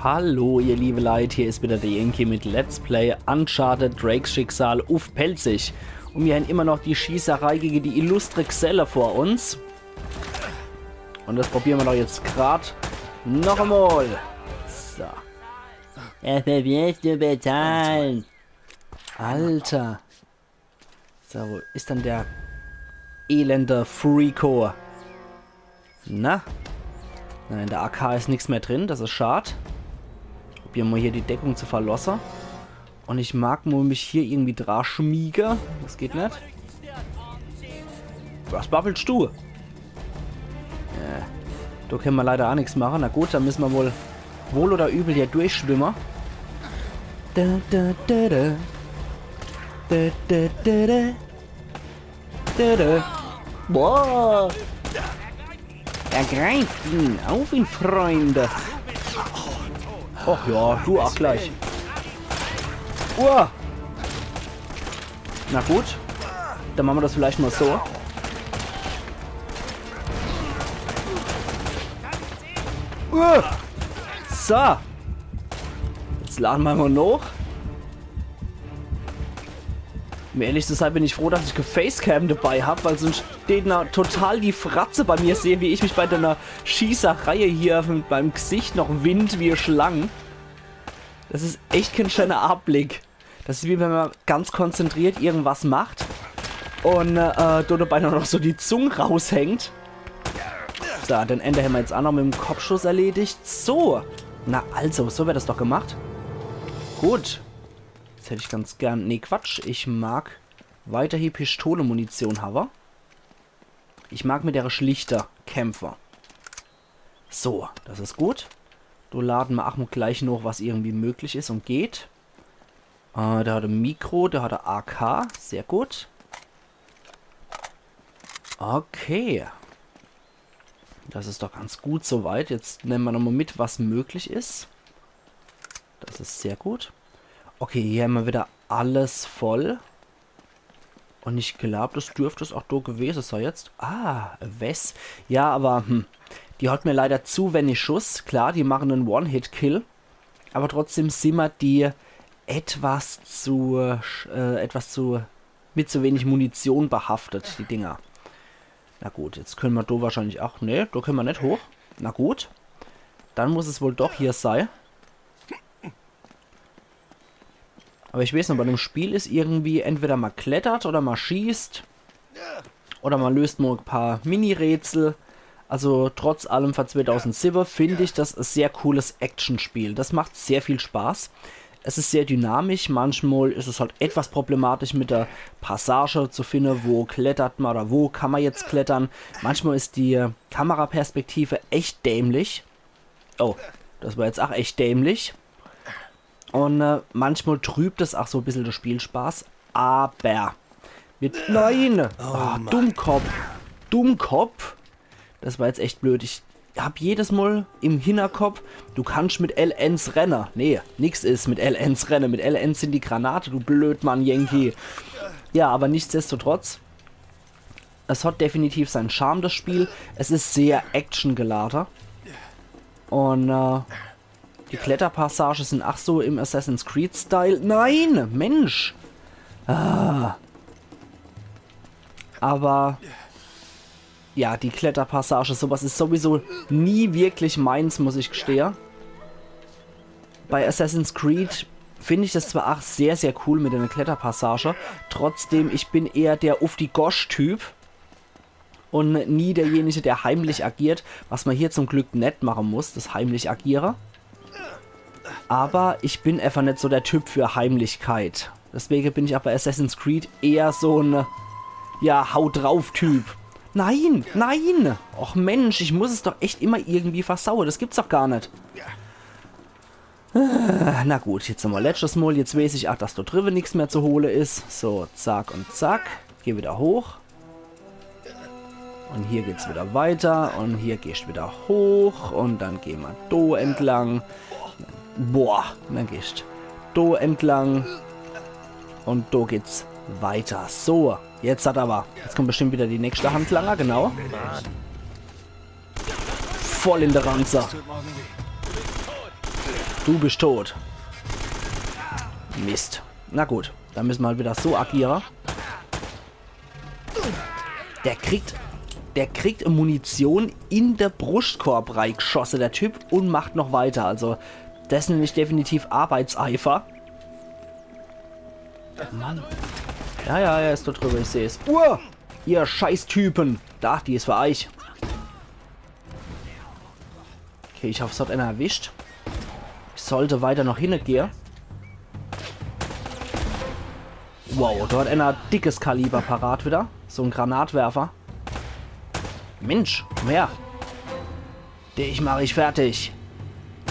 Hallo ihr liebe Leute, hier ist wieder der Yankee mit Let's Play Uncharted Drakes Schicksal auf Pelzig. Und wir haben immer noch die Schießerei gegen die illustre Xelle vor uns. Und das probieren wir doch jetzt gerade noch einmal. So. Dafür wirst du bezahlen. Alter. So, wo ist dann der elende Freako? Na? Nein, in der AK ist nichts mehr drin, das ist schade. Probieren wir hier die Deckung zu verlassen. Und ich mag nur mich hier irgendwie dran schmiegen. Das geht nicht. Was babbelst du? Da können wir leider auch nichts machen. Na gut, dann müssen wir wohl oder übel hier durchschwimmen. Da, da, da, da. Da, da, da, da. Da, da. Boah! Ergreift ihn! Auf ihn, Freunde! Ach ja, du auch gleich. Uah. Na gut. Dann machen wir das vielleicht mal so. So. Jetzt laden wir mal noch. Um ehrlich zu sein, bin ich froh, dass ich Facecam dabei habe, weil sonst steht total die Fratze bei mir sehen, wie ich mich bei deiner Schießerei hier mit meinem Gesicht noch wind wie Schlangen. Das ist echt kein schöner Abblick. Das ist wie wenn man ganz konzentriert irgendwas macht und dabei noch so die Zunge raushängt. So, den Ende haben wir jetzt auch noch mit dem Kopfschuss erledigt. So. Na also, so wird das doch gemacht. Gut. Jetzt hätte ich ganz gern... Nee, Quatsch. Ich mag weiterhin Pistole-Munition haben. Ich mag mit der schlichter Kämpfer. So, das ist gut. Du laden wir auch mal gleich noch, was irgendwie möglich ist und geht. Da hat er Mikro, da hat er AK. Sehr gut. Okay. Das ist doch ganz gut soweit. Jetzt nehmen wir nochmal mit, was möglich ist. Das ist sehr gut. Okay, hier haben wir wieder alles voll. Und ich glaube, das dürfte es auch da gewesen sein jetzt. Ah, Wes. Ja, aber die hat mir leider zu wenig Schuss. Klar, die machen einen One-Hit-Kill. Aber trotzdem sind wir die mit zu wenig Munition behaftet, die Dinger. Na gut, jetzt können wir da wahrscheinlich auch... Ne, da können wir nicht hoch. Na gut. Dann muss es wohl doch hier sein. Aber ich weiß noch, bei dem Spiel ist irgendwie entweder man klettert oder man schießt. Oder man löst nur ein paar Mini-Rätsel. Also trotz allem für 2007 finde ich das ein sehr cooles Actionspiel. Das macht sehr viel Spaß. Es ist sehr dynamisch. Manchmal ist es halt etwas problematisch mit der Passage zu finden, wo klettert man oder wo kann man jetzt klettern. Manchmal ist die Kameraperspektive echt dämlich. Oh, das war jetzt auch echt dämlich. Und manchmal trübt es auch so ein bisschen der Spielspaß. Aber nein! Dummkopf! Dummkopf! Das war jetzt echt blöd. Ich habe jedes Mal im Hinterkopf, du kannst mit LNs rennen. Nee, nix ist mit LNs rennen. Mit LNs sind die Granate, du Blödmann, Yankee. Ja, aber nichtsdestotrotz, es hat definitiv seinen Charme, das Spiel. Es ist sehr actiongeladen. Und die Kletterpassagen sind ach so im Assassin's Creed-Style. Nein, Mensch! Aber... Ja, die Kletterpassage, sowas ist sowieso nie wirklich meins, muss ich gestehen. Bei Assassin's Creed finde ich das zwar auch sehr, sehr cool mit einer Kletterpassage. Trotzdem, ich bin eher der Auf-die-Gosch-Typ. Und nie derjenige, der heimlich agiert. Was man hier zum Glück nicht machen muss, das heimlich agieren. Aber ich bin einfach nicht so der Typ für Heimlichkeit. Deswegen bin ich auch bei Assassin's Creed eher so ein, ja, Hau drauf Typ. Nein, nein! Och Mensch, ich muss es doch echt immer irgendwie versauen. Das gibt's doch gar nicht. Na gut, jetzt nochmal letztes Mal. Jetzt weiß ich auch, dass da drüben nichts mehr zu holen ist. So, zack und zack. Geh wieder hoch. Und hier geht's wieder weiter. Und hier gehst du wieder hoch. Und dann gehen wir do entlang. Boah, und dann gehst du do entlang. Und do geht's weiter. So, jetzt hat aber. Jetzt kommt bestimmt wieder die nächste Handlanger, genau. Voll in der Ranzer. Du bist tot. Mist. Na gut, dann müssen wir halt wieder so agieren. Der kriegt Munition in der Brustkorb reingeschossen, der Typ, und macht noch weiter. Also, das ist nämlich definitiv Arbeitseifer. Mann. Ja, er ist dort drüber, ich sehe es. Ihr Scheißtypen. Da, die ist für euch. Okay, ich hoffe, es hat einer erwischt. Ich sollte weiter noch hingehen. Wow, da hat einer dickes Kaliber parat wieder. So ein Granatwerfer. Mensch, komm her. Dich mache ich fertig.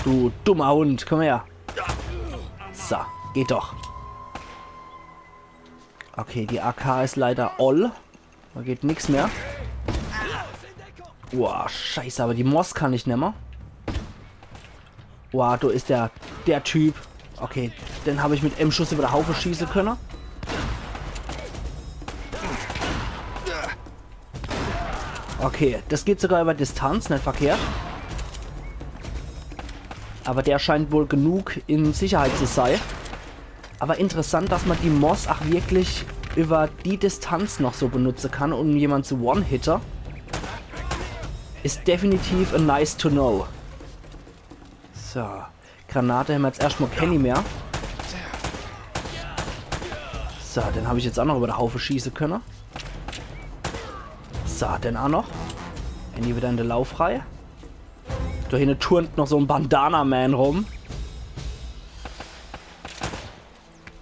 Du dummer Hund, komm her. So, geht doch. Okay, die AK ist leider all. Da geht nichts mehr. Wow, scheiße, aber die Moss kann ich nicht mehr. Wow, da ist der Typ. Okay, den habe ich mit M-Schuss über den Haufen schießen können. Okay, das geht sogar über Distanz, nicht verkehrt. Aber der scheint wohl genug in Sicherheit zu sein. Aber interessant, dass man die Moss auch wirklich über die Distanz noch so benutzen kann, um jemanden zu One-Hitter. Ist definitiv a nice to know. So, Granate haben wir jetzt erstmal keine mehr. So, den habe ich jetzt auch noch über den Haufen schießen können. So, den auch noch. Handy wieder in der Laufreihe. Da hinten turnt noch so ein Bandana-Man rum.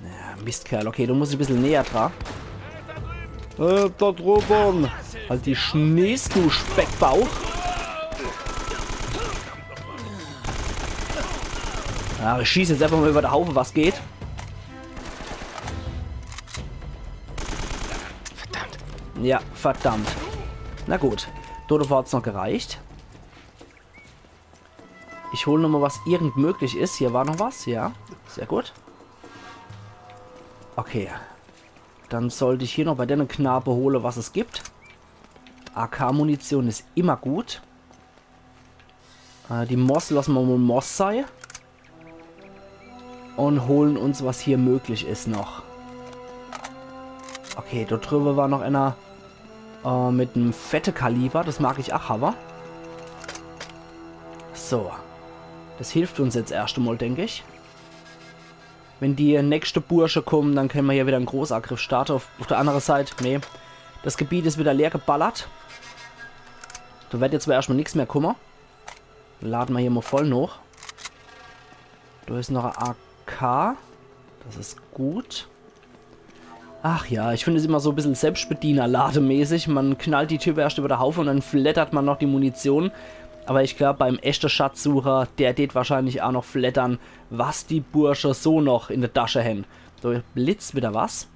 Ja, Mistkerl. Okay, du musst ein bisschen näher dran. Da drüben. Halt die Schnees, du Speckbauch. Ja, ich schieße jetzt einfach mal über den Haufen, was geht. Verdammt. Ja, verdammt. Na gut. Dort hat es noch gereicht. Ich hole nochmal, was irgend möglich ist. Hier war noch was. Ja, sehr gut. Okay. Dann sollte ich hier noch bei der Knabe holen, was es gibt. AK-Munition ist immer gut. Die Moss lassen wir mal Moss sein. Und holen uns, was hier möglich ist noch. Okay, dort drüber war noch einer mit einem fette Kaliber. Das mag ich auch, aber. So. Das hilft uns jetzt erst einmal, denke ich. Wenn die nächste Bursche kommen, dann können wir hier wieder einen Großangriff starten. Auf der anderen Seite, nee. Das Gebiet ist wieder leer geballert. Da wird jetzt erstmal nichts mehr kommen. Laden wir hier mal voll noch. Da ist noch ein AK. Das ist gut. Ach ja, ich finde es immer so ein bisschen Selbstbediener-lademäßig. Man knallt die Tür erst über den Haufen und dann flattert man noch die Munition. Aber ich glaube, beim echten Schatzsucher, der geht wahrscheinlich auch noch flattern, was die Bursche so noch in der Tasche haben. Da blitzt wieder was.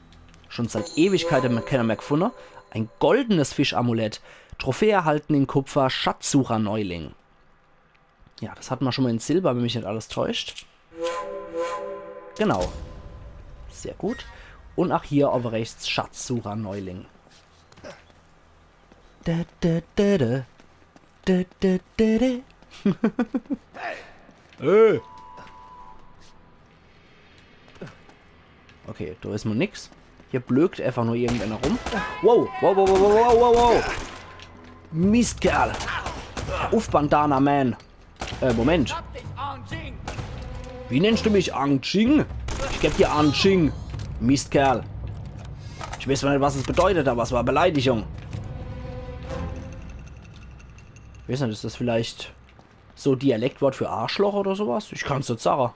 Schon seit Ewigkeiten keiner mehr gefunden. Ein goldenes Fischamulett. Trophäe erhalten in Kupfer, Schatzsucher-Neuling. Ja, das hatten wir schon mal in Silber, wenn mich nicht alles täuscht. Genau. Sehr gut. Und auch hier auf rechts Schatzsucher-Neuling. Okay, da ist mal nix. Hier blökt einfach nur irgendeiner rum. Wow, wow, wow, wow, wow, wow, wow. Mistkerl. Uff, Bandana Man. Moment. Wie nennst du mich? Angching? Ich geb dir Angching. Mistkerl. Ich weiß zwar nicht, was es bedeutet, aber es war Beleidigung. Ich weiß nicht, ist das vielleicht so Dialektwort für Arschloch oder sowas? Ich kann es nicht sagen.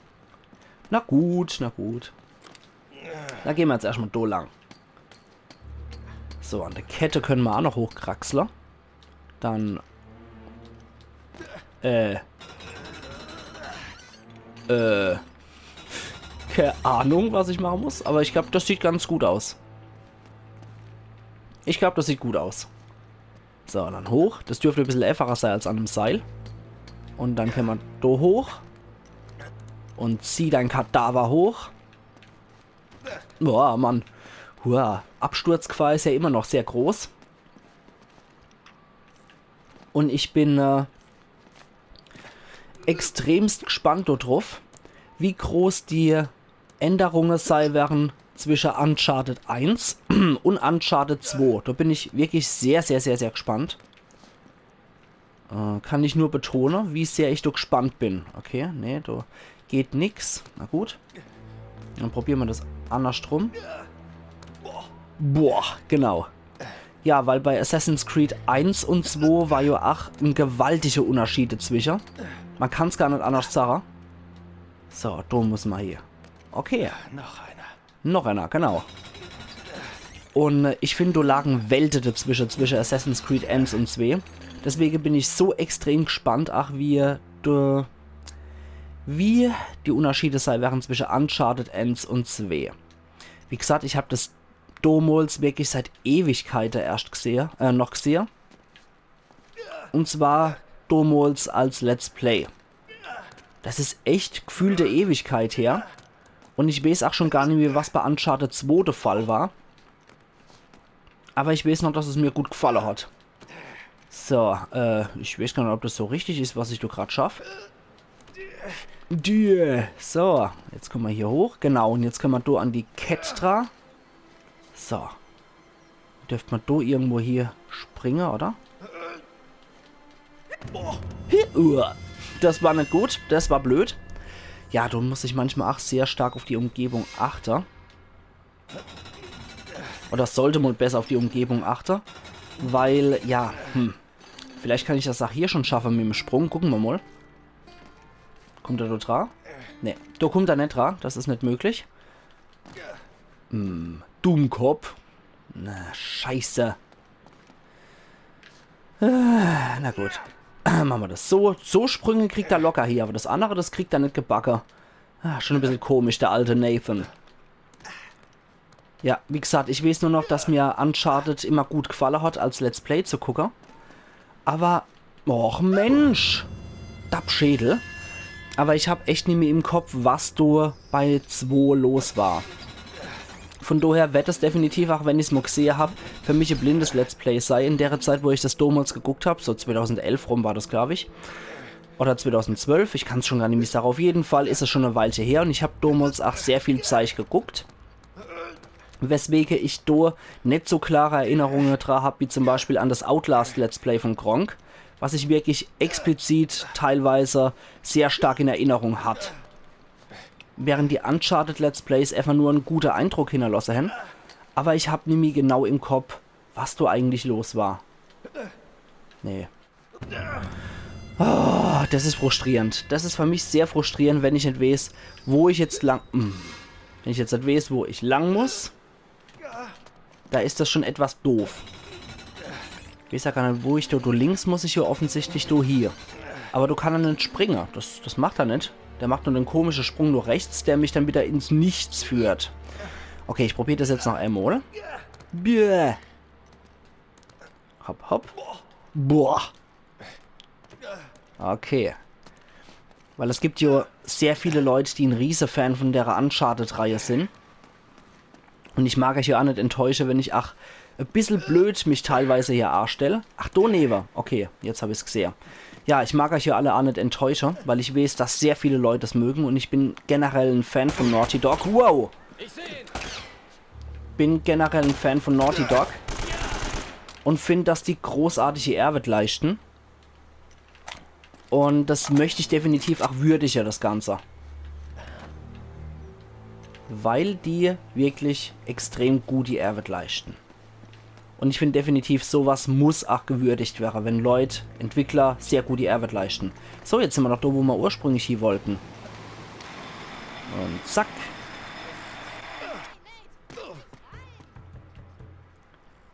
Na gut, na gut. Da gehen wir jetzt erstmal da lang. So, an der Kette können wir auch noch hochkraxeln. Dann keine Ahnung, was ich machen muss, aber ich glaube, das sieht ganz gut aus. Ich glaube, das sieht gut aus. So, dann hoch. Das dürfte ein bisschen einfacher sein als an einem Seil. Und dann können wir da hoch. Und zieh dein Kadaver hoch. Boah, Mann. Hua. Absturzgefahr ist ja immer noch sehr groß. Und ich bin extremst gespannt drauf, wie groß die Änderungen sein werden zwischen Uncharted 1 und Uncharted 2. Da bin ich wirklich sehr, sehr, sehr, sehr gespannt. Kann ich nur betonen, wie sehr ich da gespannt bin. Okay, nee, da geht nix. Na gut. Dann probieren wir das andersrum. Boah, genau. Ja, weil bei Assassin's Creed 1 und 2 war ja auch ein gewaltiger Unterschied dazwischen. Man kann es gar nicht anders sagen. So, da muss man hier. Okay. Noch einer. Noch einer, genau. Und ich finde, da lagen Welten dazwischen, zwischen Assassin's Creed 1 und 2. Deswegen bin ich so extrem gespannt, wie die Unterschiede sein werden zwischen Uncharted 1 und 2. Wie gesagt, ich habe das damals wirklich seit Ewigkeiten erst noch gesehen. Und zwar damals als Let's Play. Das ist echt gefühlte Ewigkeit her. Und ich weiß auch schon gar nicht mehr, was bei Uncharted 2 der Fall war. Aber ich weiß noch, dass es mir gut gefallen hat. So, ich weiß gar nicht, ob das so richtig ist, was ich da gerade schaffe. So, jetzt kommen wir hier hoch. Genau, und jetzt können wir da an die Kette dran. So. Dürfte man da irgendwo hier springen, oder? Das war nicht gut, das war blöd. Ja, da muss ich manchmal auch sehr stark auf die Umgebung achten. Oder sollte man besser auf die Umgebung achten. Weil, ja, vielleicht kann ich das auch hier schon schaffen mit dem Sprung. Gucken wir mal. Kommt er da dran? Ne, da kommt er nicht dran. Das ist nicht möglich. Dummkopf. Na, scheiße. Na gut. Machen wir das so. So Sprünge kriegt er locker hier. Aber das andere, das kriegt er nicht gebacken. Schon ein bisschen komisch, der alte Nathan. Ja, wie gesagt, ich weiß nur noch, dass mir Uncharted immer gut gefallen hat, als Let's Play zu gucken. Aber, och Mensch, Dappschädel. Aber ich habe echt nicht mehr im Kopf, was da bei 2 los war. Von daher wird es definitiv, auch wenn ich es mal gesehen habe, für mich ein blindes Let's Play sei. In der Zeit, wo ich das damals geguckt habe, so 2011 rum war das, glaube ich. Oder 2012, ich kann es schon gar nicht mehr sagen. Auf jeden Fall ist es schon eine Weile her und ich habe damals auch sehr viel Zeit geguckt. Weswegen ich da nicht so klare Erinnerungen dran habe, wie zum Beispiel an das Outlast Let's Play von Gronkh, was ich wirklich explizit teilweise sehr stark in Erinnerung hat. Während die Uncharted Let's Plays einfach nur einen guten Eindruck hinterlassen haben, aber ich habe nicht mehr genau im Kopf, was da eigentlich los war. Nee. Oh, das ist frustrierend. Das ist für mich sehr frustrierend, wenn ich nicht weiß, wo ich jetzt lang... Wenn ich jetzt nicht weiß, wo ich lang muss, da ist das schon etwas doof. Ich weiß ja gar nicht, wo ich da... Du links muss ich ja offensichtlich du hier. Aber du kannst nicht springen. Das macht er nicht. Der macht nur einen komischen Sprung nur rechts, der mich dann wieder ins Nichts führt. Okay, ich probiere das jetzt noch einmal. Bäh. Hopp, hopp. Boah. Okay. Weil es gibt ja sehr viele Leute, die ein riesen Fan von der Uncharted-Reihe sind. Und ich mag euch ja auch nicht enttäuschen, wenn ich ein bisschen blöd mich teilweise hier anstelle. Ach, do neben. Okay, jetzt habe ich es gesehen. Ja, ich mag euch ja alle auch nicht enttäuschen, weil ich weiß, dass sehr viele Leute das mögen und ich bin generell ein Fan von Naughty Dog. Wow! Bin generell ein Fan von Naughty Dog und finde, dass die großartige Arbeit leisten. Und das möchte ich definitiv auch würdigen, das Ganze. Weil die wirklich extrem gut die Arbeit leisten. Und ich finde definitiv, sowas muss auch gewürdigt werden, wenn Leute, Entwickler, sehr gut die Arbeit leisten. So, jetzt sind wir noch da, wo wir ursprünglich hier wollten. Und zack.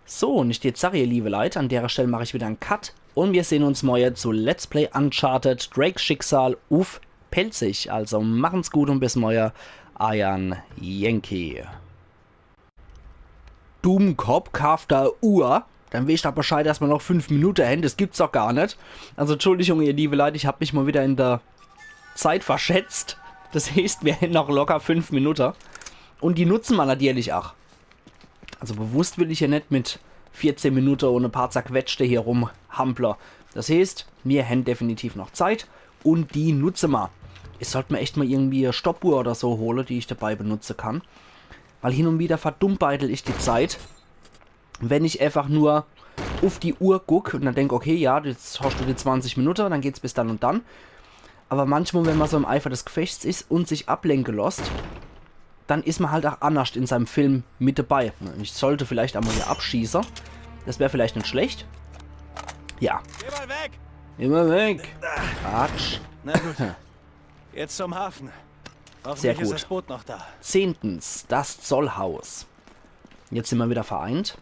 So, und ich jetzt sage, ihr liebe Leute, an der Stelle mache ich wieder einen Cut. Und wir sehen uns morgen zu Let's Play Uncharted Drakes Schicksal auf Pelzig. Also machen's gut und bis morgen. Ian Yankee. Dummkopf, kauft da Uhr. Dann weiß ich doch Bescheid, dass wir noch 5 Minuten haben. Das gibt's doch gar nicht. Also Entschuldigung, ihr liebe Leute, ich habe mich mal wieder in der Zeit verschätzt. Das heißt, wir haben noch locker 5 Minuten. Und die nutzen wir natürlich auch. Also bewusst will ich ja nicht mit 14 Minuten ohne ein paar zerquetschte hier rumhampler. Das heißt, wir haben definitiv noch Zeit. und die nutze mal. Ich sollte mir echt mal irgendwie eine Stoppuhr oder so holen, die ich dabei benutzen kann. Weil hin und wieder verdummbeitel ich die Zeit, wenn ich einfach nur auf die Uhr gucke und dann denke, okay, ja, jetzt hast du die 20 Minuten, dann geht's bis dann und dann. Aber manchmal, wenn man so im Eifer des Gefechts ist und sich ablenken lässt, dann ist man halt auch anders in seinem Film mit dabei. Ich sollte vielleicht einmal hier abschießen. Das wäre vielleicht nicht schlecht. Ja. Geh mal weg! Immer weg. Quatsch. Na gut. Jetzt zum Hafen. Hoffentlich Sehr gut. ist das Boot noch da. 10. Das Zollhaus. Jetzt sind wir wieder vereint.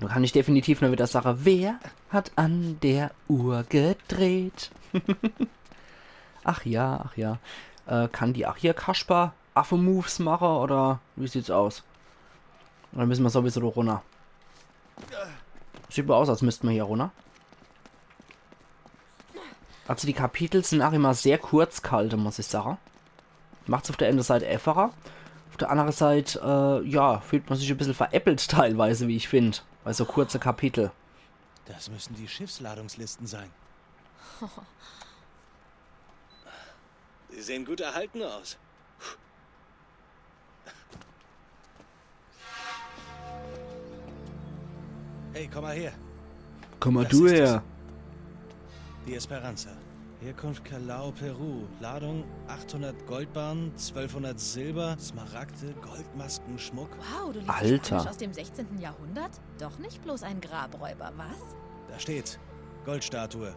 Da kann ich definitiv nur wieder sagen, wer hat an der Uhr gedreht? Ach ja, ach ja. Kann die auch hier Kasper Affe-Moves machen oder wie sieht's aus? Oder müssen wir sowieso da runter? Sieht mal aus, als müssten wir hier runter. Also die Kapitel sind auch immer sehr kurz kalte, muss ich sagen. Macht's auf der einen Seite einfacher. Auf der anderen Seite, ja, fühlt man sich ein bisschen veräppelt teilweise, wie ich finde. Bei so kurze Kapitel. Das müssen die Schiffsladungslisten sein. Sie sehen gut erhalten aus. Hey, komm mal her. Komm mal Das du ist her. Die Esperanza. Herkunft Callao, Peru. Ladung 800 Goldbarren, 1200 Silber, Smaragde, Goldmasken, Schmuck. Wow, du liest Alter. Spanisch aus dem 16. Jahrhundert? Doch nicht bloß ein Grabräuber, was? Da steht's. Goldstatue.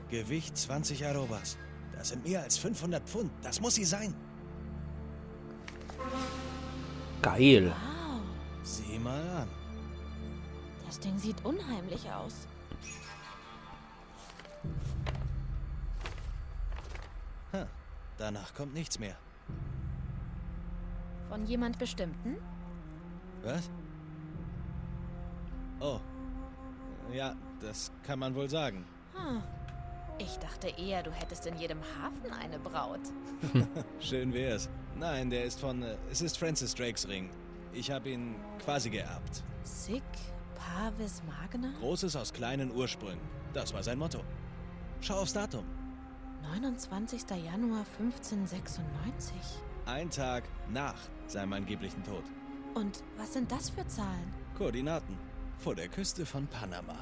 Gewicht 20 Arrobas. Das sind mehr als 500 Pfund. Das muss sie sein. Geil. Wow, Sieh mal an. das Ding sieht unheimlich aus. Danach kommt nichts mehr. Von jemand Bestimmten? Was? Oh. Ja, das kann man wohl sagen. Hm. Ich dachte eher, du hättest in jedem Hafen eine Braut. Schön wär's. Nein, der ist von... es ist Francis Drakes Ring. Ich habe ihn quasi geerbt. Sic Parvis Magna? Großes aus kleinen Ursprüngen. Das war sein Motto. Schau aufs Datum. 29. Januar 1596. Ein Tag nach seinem angeblichen Tod. Und was sind das für Zahlen? Koordinaten. Vor der Küste von Panama.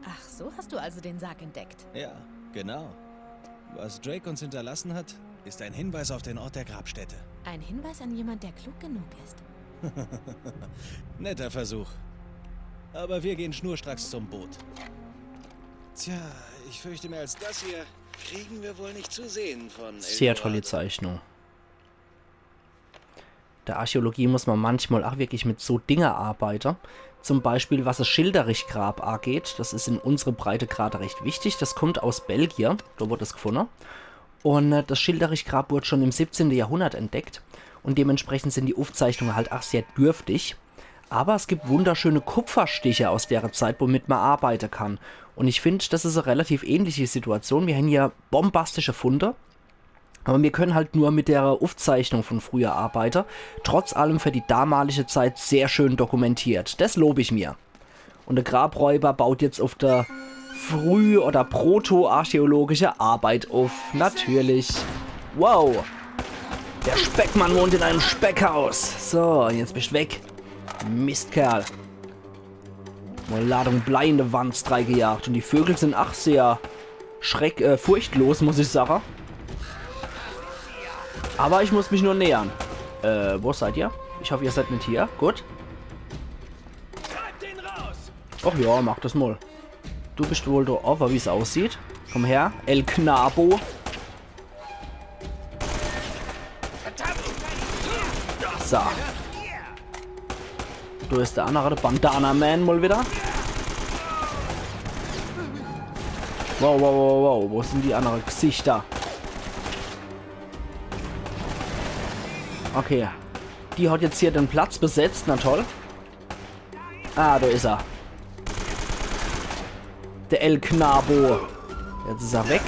Ach, so hast du also den Sarg entdeckt. Ja, genau. Was Drake uns hinterlassen hat, ist ein Hinweis auf den Ort der Grabstätte. Ein Hinweis an jemand, der klug genug ist. Netter Versuch. Aber wir gehen schnurstracks zum Boot. Tja, ich fürchte, mehr als das hier kriegen wir wohl nicht zu sehen von Sehr tolle Zeichnung. Der Archäologie muss man manchmal auch wirklich mit so Dinge arbeiten. Zum Beispiel, was das Schilderich-Grab angeht. Das ist in unserer Breite gerade recht wichtig. Das kommt aus Belgien. Da wurde es gefunden. Und das Schilderich-Grab wurde schon im 17. Jahrhundert entdeckt. Und dementsprechend sind die Aufzeichnungen halt auch sehr dürftig. Aber es gibt wunderschöne Kupferstiche aus der Zeit, womit man arbeiten kann. Und ich finde, das ist eine relativ ähnliche Situation. Wir haben hier bombastische Funde. Aber wir können halt nur mit der Aufzeichnung von früher arbeiten. Trotz allem für die damalige Zeit sehr schön dokumentiert. Das lobe ich mir. Und der Grabräuber baut jetzt auf der früh- oder proto-archäologische Arbeit auf. Natürlich. Wow. Der Speckmann wohnt in einem Speckhaus. So, jetzt bist du weg. Mistkerl. Mal Ladung Blei in der Wand gejagt. Und die Vögel sind ach sehr furchtlos, muss ich sagen. Aber ich muss mich nur nähern. Wo seid ihr? Ich hoffe, ihr seid nicht hier. Gut. Ach ja, mach das mal. Du bist wohl der Opfer, wie es aussieht. Komm her, El Knabo. So. Du ist der andere, der Bandana-Man mal wieder. Wow, wow, wow, wow. Wo sind die anderen Gesichter? Okay. Die hat jetzt hier den Platz besetzt. Na toll. Ah, da ist er. Der El Knabo. Jetzt ist er weg.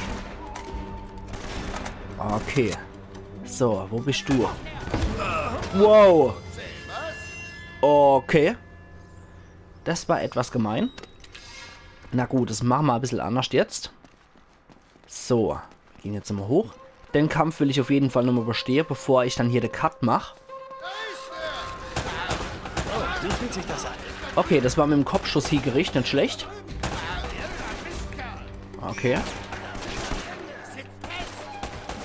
Okay. So, wo bist du? Wow. Okay. Das war etwas gemein. Na gut, das machen wir ein bisschen anders jetzt. So. Gehen jetzt mal hoch. Den Kampf will ich auf jeden Fall nochmal bestehen, bevor ich dann hier den Cut mache. Oh, wie fühlt sich das an? Okay, das war mit dem Kopfschuss hier gerichtet, nicht schlecht. Okay.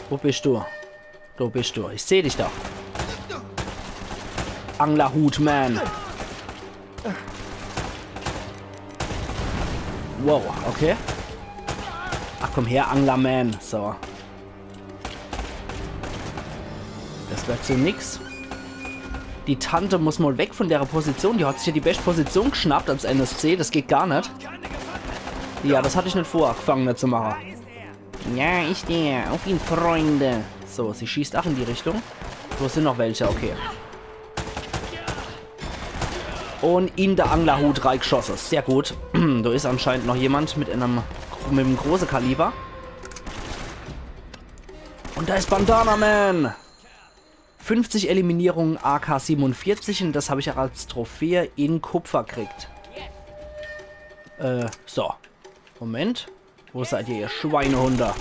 Wo bist du? Wo bist du? Ich sehe dich doch. Anglerhut, man. Wow, okay. Ach, komm her, Anglerman. So. Das wird so nix. Die Tante muss mal weg von der Position. Die hat sich ja die beste Position geschnappt als NSC. Das geht gar nicht. Ja, das hatte ich nicht vor, Gefangene zu machen. Ja, ich stehe. Auf ihn, Freunde. So, sie schießt auch in die Richtung. Wo sind noch welche? Okay. Und in der Anglerhut reingeschossen. Sehr gut. Da ist anscheinend noch jemand mit einem großen Kaliber. Und da ist Bandana Man. 50 Eliminierungen AK-47 und das habe ich auch als Trophäe in Kupfer gekriegt. So. Moment. Wo seid ihr Schweinehunde?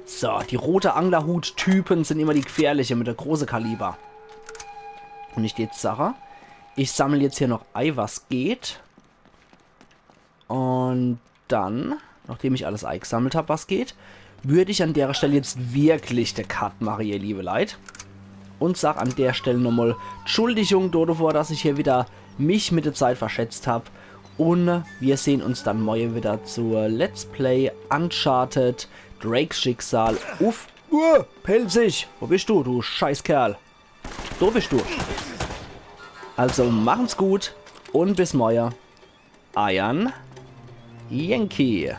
So, die rote Anglerhut-Typen sind immer die gefährliche mit der großen Kaliber. Und ich gehe jetzt Sache. Ich sammle jetzt hier noch Ei, was geht. Und dann, nachdem ich alles Ei gesammelt habe, was geht, würde ich an der Stelle jetzt wirklich den Cut machen, ihr liebe Leute. Und sag an der Stelle nochmal Entschuldigung davor, dass ich hier wieder mich mit der Zeit verschätzt habe. Und wir sehen uns dann morgen wieder zur Let's Play Uncharted Drakes Schicksal. Uff, pelzig. Wo bist du, du Scheißkerl? Da bist du. Also machen's gut und bis morgen. Ian Yankee.